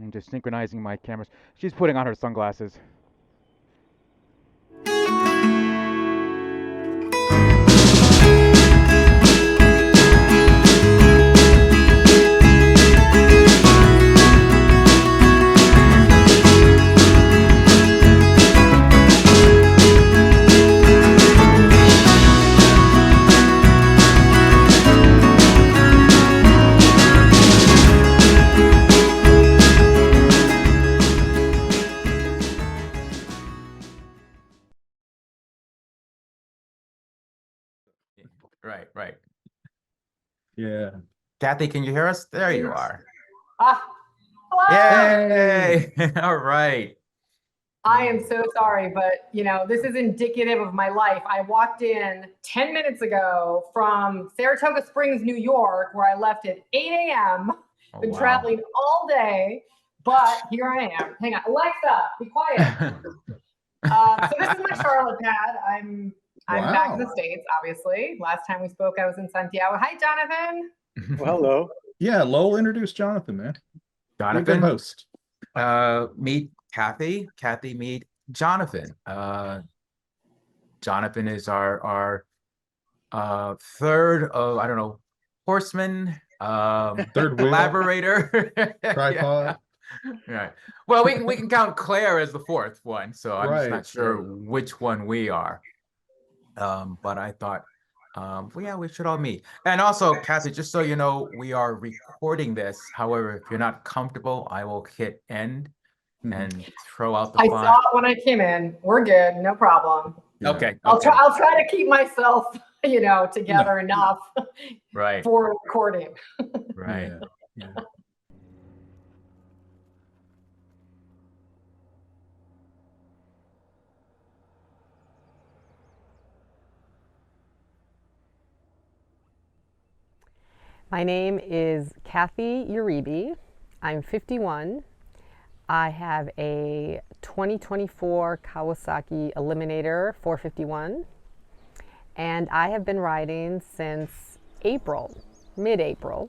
I'm just synchronizing my cameras. She's putting on her sunglasses. Right, right. Yeah. Kathy, can you hear us? There you are. Hello. Yay! All right. I am so sorry, but you know, this is indicative of my life. I walked in 10 minutes ago from Saratoga Springs, New York, where I left at 8 a.m. Oh, Been wow. traveling all day, but here I am. Hang on, Alexa, be quiet. So this is my Charlotte pad. I'm back in the States, obviously. Last time we spoke, I was in Santiago. Hi, Jonathan. Well, hello. Yeah, Lowell introduced Jonathan, man. Jonathan. Be a good host. Meet Kathy. Kathy, meet Jonathan. Jonathan is our third of, I don't know, horseman, Third wheel. collaborator. Tripod. Yeah. Right. Well, we can count Claire as the fourth one, so I'm just Right, not sure which one we are. But I thought, well, yeah, we should all meet. And also, Kathy, just so you know, we are recording this. However, if you're not comfortable, I will hit end and throw out the I file. saw it when I came in. We're good, no problem. Okay. I'll try to keep myself, you know, together enough Right. for recording. Right. Yeah. My name is Kathy Uribe. I'm 51. I have a 2024 Kawasaki Eliminator 451, and I have been riding since April, mid-April,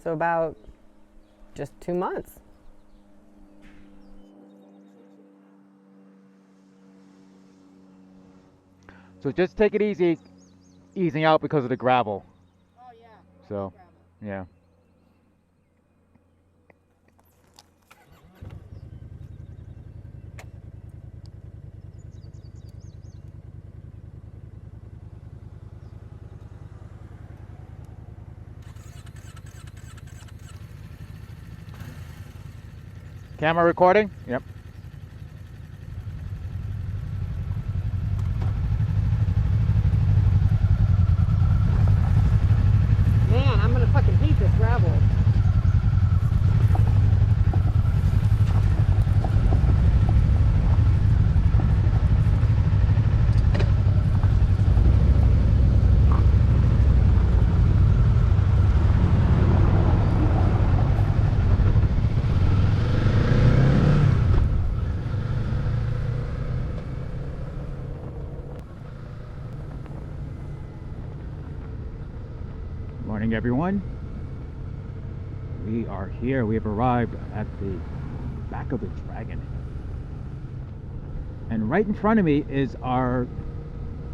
so about just 2 months. So just take it easy, easing out because of the gravel. Oh yeah. So, yeah. Camera recording? Yep. Man, I'm gonna fucking hate this gravel. Morning, everyone. We are here. We have arrived at the back of the Dragon. And right in front of me is our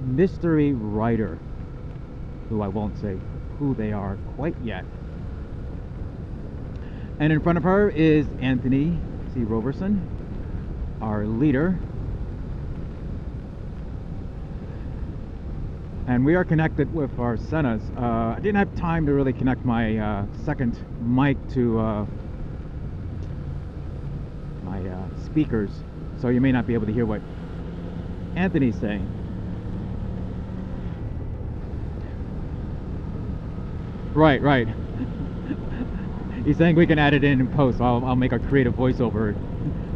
mystery rider, who I won't say who they are quite yet. And in front of her is Anthony C. Roberson, our leader. And we are connected with our Senas. I didn't have time to really connect my second mic to my speakers, so you may not be able to hear what Anthony's saying. Right, right. He's saying we can add it in post. I'll make a creative voiceover,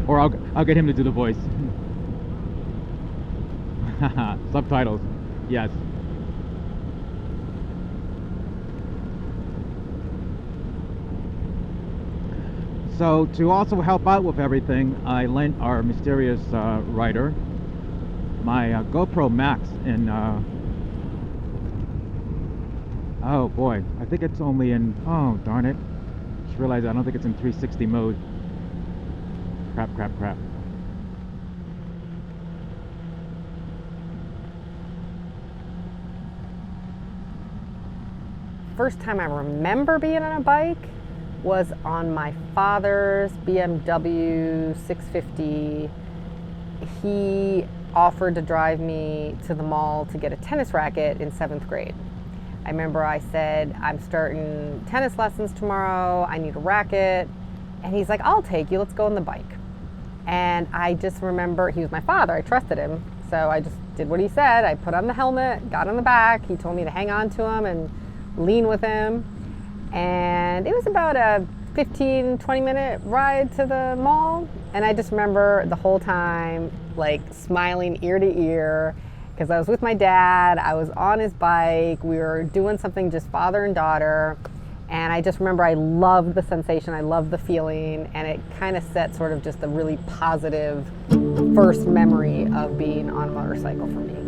or I'll get him to do the voice. Subtitles, yes. So to also help out with everything, I lent our mysterious rider my GoPro Max in, oh boy, I think it's only in, oh darn it, just realized I don't think it's in 360 mode. Crap. First time I remember being on a bike was on my father's BMW 650. He offered to drive me to the mall to get a tennis racket in 7th grade. I remember I said, I'm starting tennis lessons tomorrow, I need a racket. And he's like, I'll take you, let's go on the bike. And I just remember, he was my father, I trusted him. So I just did what he said. I put on the helmet, got on the back. He told me to hang on to him and lean with him. And it was about a 15, 20-minute ride to the mall. And I just remember the whole time, like smiling ear to ear, because I was with my dad, I was on his bike, we were doing something just father and daughter. And I just remember I loved the sensation, I loved the feeling, and it kind of set sort of just a really positive first memory of being on a motorcycle for me.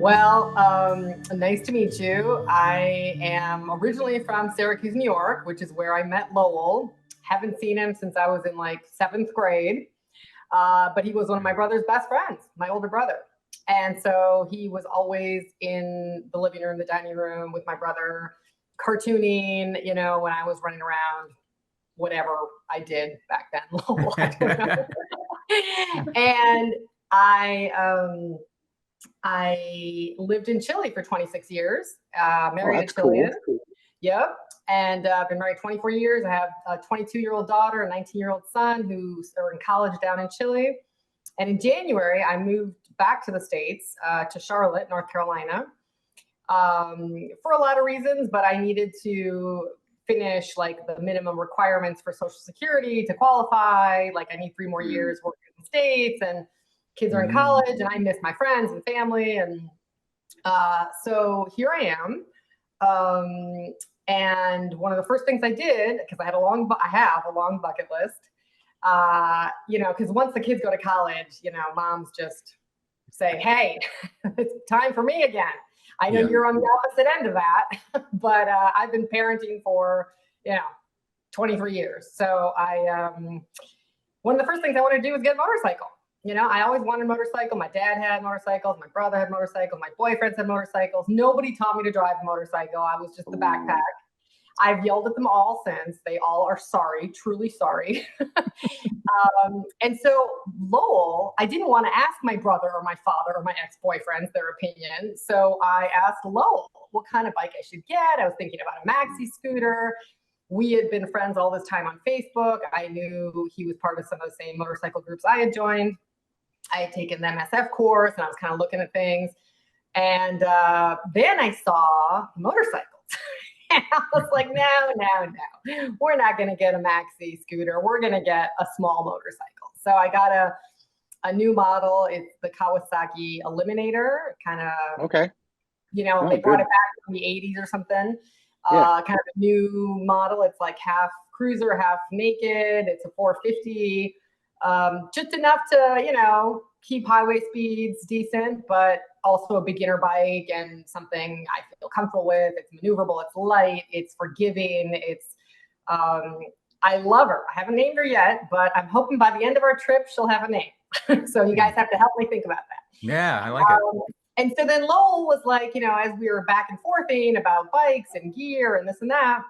Well, nice to meet you. I am originally from Syracuse, New York, which is where I met Lowell. Haven't seen him since I was in like 7th grade, but he was one of my brother's best friends, my older brother. And so he was always in the living room, the dining room with my brother, cartooning, you know, when I was running around, whatever I did back then. Lowell, I don't know. And I lived in Chile for 26 years, married a Chilean. Cool. Yep. And I've been married 24 years. I have a 22-year-old daughter, a 19-year-old son who are in college down in Chile. And in January, I moved back to the States, to Charlotte, North Carolina, for a lot of reasons, but I needed to finish like the minimum requirements for Social Security to qualify. Like I need 3 more years working in the States, and kids are in college, and I miss my friends and family. And so here I am. And one of the first things I did, because I have a long bucket list, you know, because once the kids go to college, you know, moms just say, hey, it's time for me again. I know Yeah. you're on the opposite end of that, but I've been parenting for, 23 years. So one of the first things I wanted to do was get a motorcycle. I always wanted a motorcycle. My dad had motorcycles. My brother had motorcycles. My boyfriends had motorcycles. Nobody taught me to drive a motorcycle. I was just the backpack. I've yelled at them all since. They all are sorry, truly sorry. And so Lowell, I didn't want to ask my brother or my father or my ex-boyfriends their opinion. So I asked Lowell what kind of bike I should get. I was thinking about a maxi-scooter. We had been friends all this time on Facebook. I knew he was part of some of the same motorcycle groups I had joined. I had taken the MSF course and I was kind of looking at things. And then I saw motorcycles. And I was like, no. We're not going to get a maxi scooter. We're going to get a small motorcycle. So I got a new model. It's the Kawasaki Eliminator. Kind of, Okay. they brought it back from the 80s or something. Yeah. Kind of a new model. It's like half cruiser, half naked. It's a 450. Just enough to, keep highway speeds decent, but also a beginner bike and something I feel comfortable with. It's maneuverable, it's light, it's forgiving. It's, I love her. I haven't named her yet, but I'm hoping by the end of our trip, she'll have a name. So you guys have to help me think about that. Yeah, I like it. And so then Lowell was like, as we were back and forthing about bikes and gear and this and that,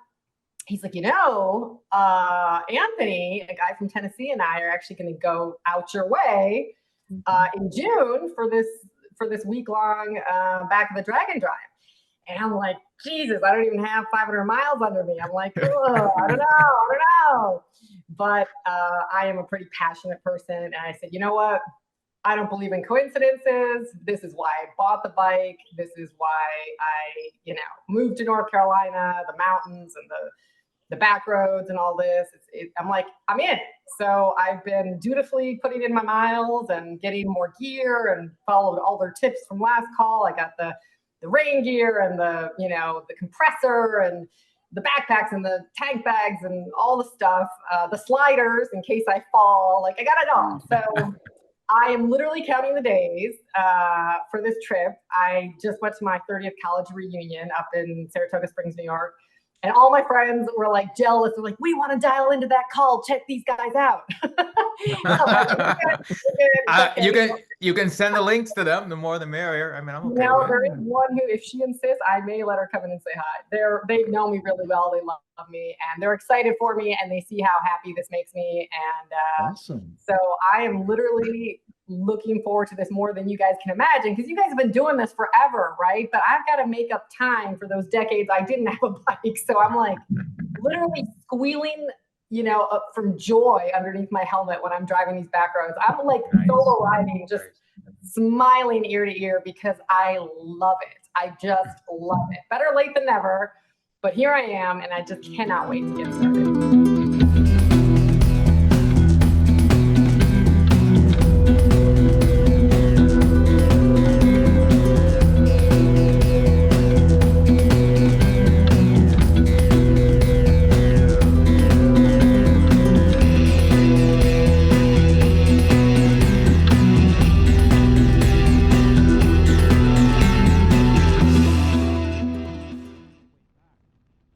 he's like, Anthony, a guy from Tennessee, and I are actually going to go out your way in June for this week-long Back of the Dragon drive. And I'm like, Jesus, I don't even have 500 miles under me. I'm like, oh, I don't know. But I am a pretty passionate person. And I said, you know what? I don't believe in coincidences. This is why I bought the bike. This is why I, moved to North Carolina, the mountains and the back roads and all this. I'm like, I'm in. So I've been dutifully putting in my miles and getting more gear and followed all their tips from last call. I got the rain gear and the compressor and the backpacks and the tank bags and all the stuff, the sliders in case I fall. Like, I got it all. So I am literally counting the days for this trip. I just went to my 30th college reunion up in Saratoga Springs, New York. And all my friends were like jealous. They're like, we want to dial into that call. Check these guys out. You can send the links to them. The more the merrier. I mean, I'm okay with there it. is one who, if she insists, I may let her come in and say hi. They know me really well. They love me, and they're excited for me, and they see how happy this makes me. And Awesome. So I am literally looking forward to this more than you guys can imagine, because you guys have been doing this forever, right? But I've got to make up time for those decades I didn't have a bike. So I'm like literally squealing, from joy underneath my helmet when I'm driving these back roads. I'm like solo riding, just smiling ear to ear because I love it. I just love it. Better late than never. But here I am, and I just cannot wait to get started.